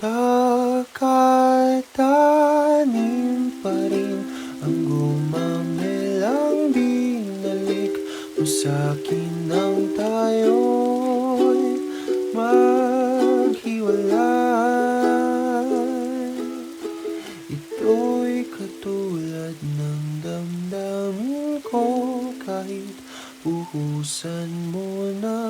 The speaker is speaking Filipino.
Nakatanim pa rin ang gumamelang binalik mo sa'kin nang tayo'y maghiwalay. Ito'y katulad ng damdamin ko kahit buhusan mo na